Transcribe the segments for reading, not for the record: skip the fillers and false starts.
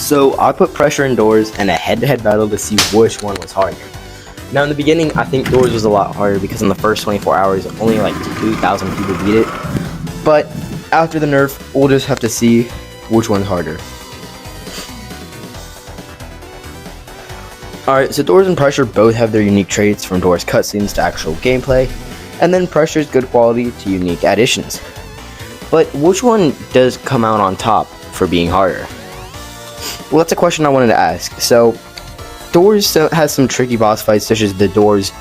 So I put pressure in Doors and a head-to-head battle to see which one was harder. Now in the beginning, I think Doors was a lot harder because in the first 24 hours, only like 2,000 people beat it. But after the nerf, we'll just have to see which one's harder. Alright, so Doors and Pressure both have their unique traits, from Doors cutscenes to actual gameplay, and then Pressure's good quality to unique additions. But which one does come out on top for being harder? Well, that's a question I wanted to ask. So, Doors has some tricky boss fights, such as the Doors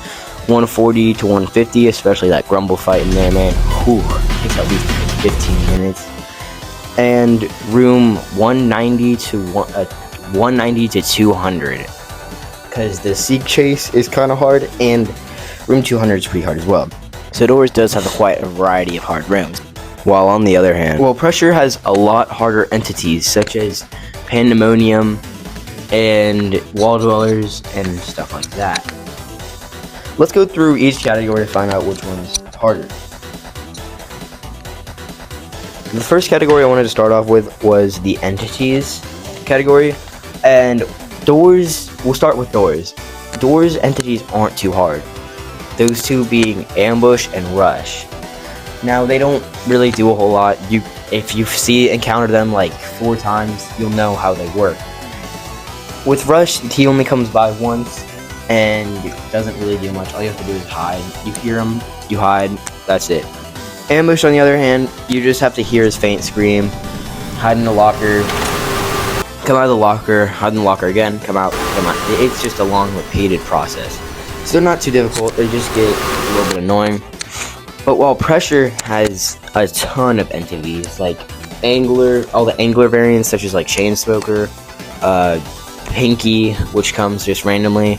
140 to 150, especially that Grumble fight in there, man. Whew, takes at least 15 minutes. And room 190 to 200, because the Seek Chase is kind of hard, and room 200 is pretty hard as well. So Doors does have quite a variety of hard rooms. While on the other hand, Pressure has a lot harder entities, such as Pandemonium and Wall Dwellers and stuff like that. Let's go through each category to find out which one's harder. The first category I wanted to start off with was the entities category, and Doors, we'll start with Doors. Doors entities aren't too hard, those two being Ambush and Rush. Now, they don't really do a whole lot. If you encounter them like 4 times, you'll know how they work. With Rush, he only comes by once and doesn't really do much. All you have to do is hide. You hear him, you hide, that's it. Ambush, on the other hand, you just have to hear his faint scream, hide in the locker, come out of the locker, hide in the locker again, come out. It's just a long, repeated process. So they're not too difficult, they just get a little bit annoying. But while Pressure has a ton of entities, like Angler, all the Angler variants, such as like Chainsmoker, Pinky, which comes just randomly,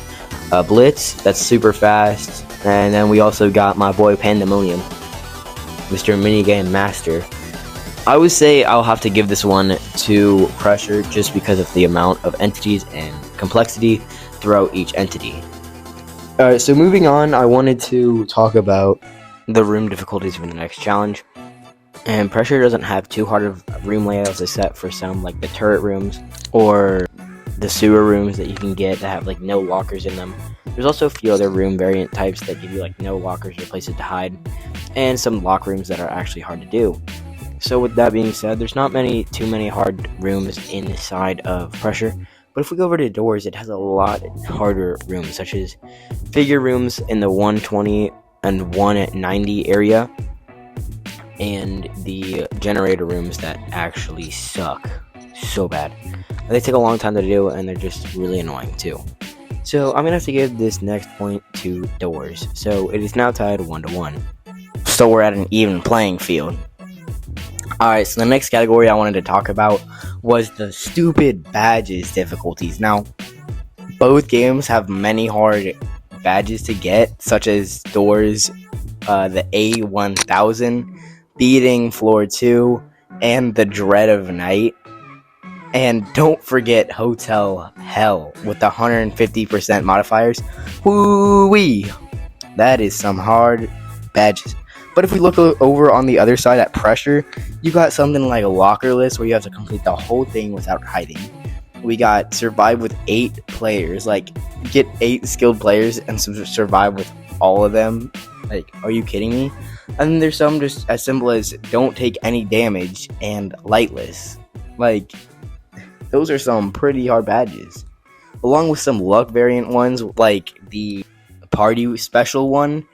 Blitz, that's super fast, and then we also got my boy Pandemonium, Mr. Minigame Master. I would say I'll have to give this one to Pressure just because of the amount of entities and complexity throughout each entity. Alright, so moving on, I wanted to talk about the room difficulties for the next challenge. And Pressure doesn't have too hard of room layouts, except for some like the turret rooms or the sewer rooms that you can get that have like no lockers in them. There's also a few other room variant types that give you like no lockers or places to hide, and some lock rooms that are actually hard to do. So with that being said, there's not too many hard rooms inside of Pressure. But if we go over to Doors, it has a lot harder rooms, such as figure rooms in the 120 and 190 area, and the generator rooms that actually suck so bad. They take a long time to do, and they're just really annoying too. So I'm gonna have to give this next point to Doors. So it is now tied 1-1. So we're at an even playing field. Alright, so the next category I wanted to talk about was the stupid badges difficulties. Now, both games have many hard badges to get, such as Doors, the A1000, beating Floor 2, and the Dread of Night. And don't forget Hotel Hell with the 150% modifiers. Woo-wee! That is some hard badges. But if we look over on the other side at Pressure, you got something like a Lockerless, where you have to complete the whole thing without hiding. We got Survive with 8 players, like get 8 skilled players and survive with all of them. Like, are you kidding me? And then there's some just as simple as Don't Take Any Damage and Lightless. Like, those are some pretty hard badges. Along with some luck variant ones, like the Party Special one,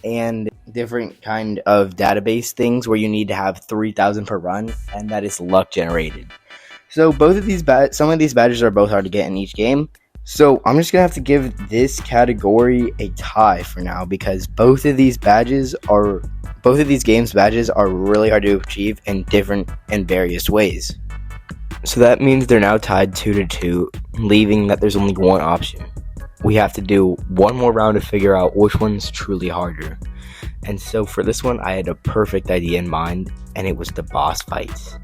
and different kind of database things where you need to have 3,000 per run, and that is luck generated. So both of these some of these badges are both hard to get in each game. So I'm just gonna have to give this category a tie for now, because both of these games' badges are really hard to achieve in different and various ways. So that means they're now tied 2-2, leaving that there's only one option. We have to do one more round to figure out which one's truly harder. And so for this one, I had a perfect idea in mind, and it was the boss fights.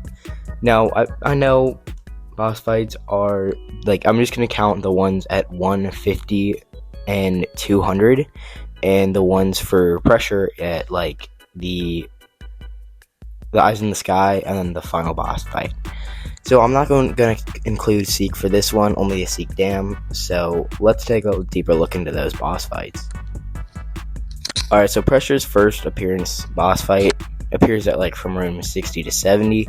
Now, I know boss fights are, like, I'm just going to count the ones at 150 and 200, and the ones for Pressure at, like, the Eyes in the Sky, and then the final boss fight. So I'm not going to include Seek for this one, only a Seek Dam. So let's take a deeper look into those boss fights. Alright, so Pressure's first appearance boss fight appears at like from room 60 to 70.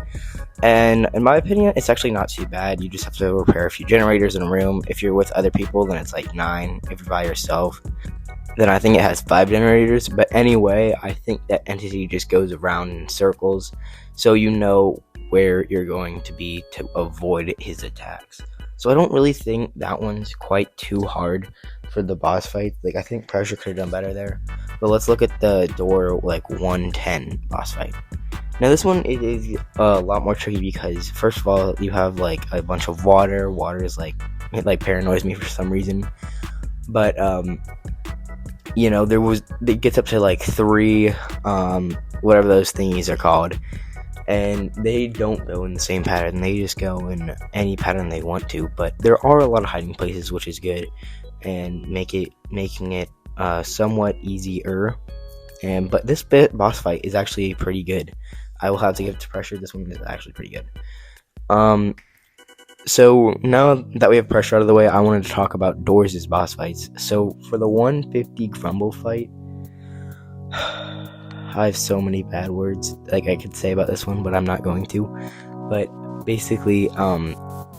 And in my opinion, it's actually not too bad. You just have to repair a few generators in a room. If you're with other people, then it's like 9. If you're by yourself, then I think it has 5 generators. But anyway, I think that entity just goes around in circles, so you know where you're going to be to avoid his attacks. So I don't really think that one's quite too hard for the boss fight. Like, I think Pressure could have done better there. But let's look at the door like 110 boss fight. Now this one, it is a lot more tricky because first of all, you have like a bunch of water. Water is like, it like paranoids me for some reason. But you know, it gets up to like 3 whatever those thingies are called, and they don't go in the same pattern. They just go in any pattern they want to. But there are a lot of hiding places, which is good, and making it somewhat easier. But this boss fight is actually pretty good. I will have to give it to Pressure. This one is actually pretty good. So now that we have Pressure out of the way, I wanted to talk about Doors' boss fights. So for the 150 Grumble fight, I have so many bad words like I could say about this one, but I'm not going to. But basically,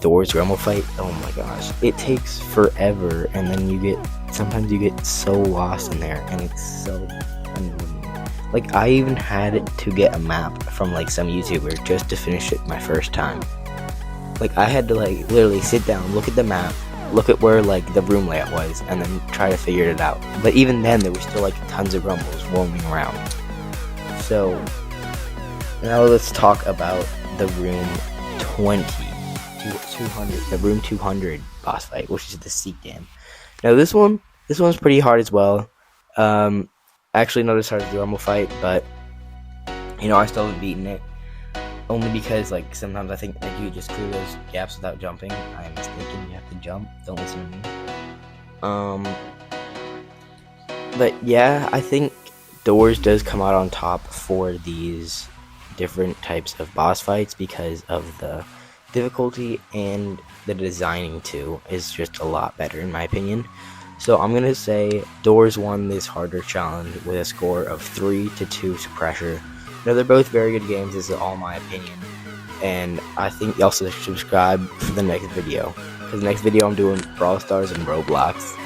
Doors Grumble fight, oh my gosh, it takes forever, and then sometimes you get so lost in there, and it's so annoying. Like, I even had to get a map from like some YouTuber just to finish it my first time. Like, I had to like literally sit down, look at the map, look at where like the room layout was, and then try to figure it out. But even then, there was still like tons of grumbles roaming around. So now let's talk about the room 200, the room 200 boss fight, which is the Seek Dam. Now this one's pretty hard as well. Actually not as hard as the Grumble fight, but you know, I still haven't beaten it. Only because like sometimes I think like you just clear those gaps without jumping. I'm mistaken, you have to jump. Don't listen to me. But yeah, I think Doors does come out on top for these different types of boss fights because of the difficulty, and the designing too is just a lot better in my opinion. So I'm gonna say Doors won this harder challenge with a score of 3-2 to Pressure. Now they're both very good games, this is all my opinion, and I think you also should subscribe for the next video, because the next video I'm doing Brawl Stars and Roblox.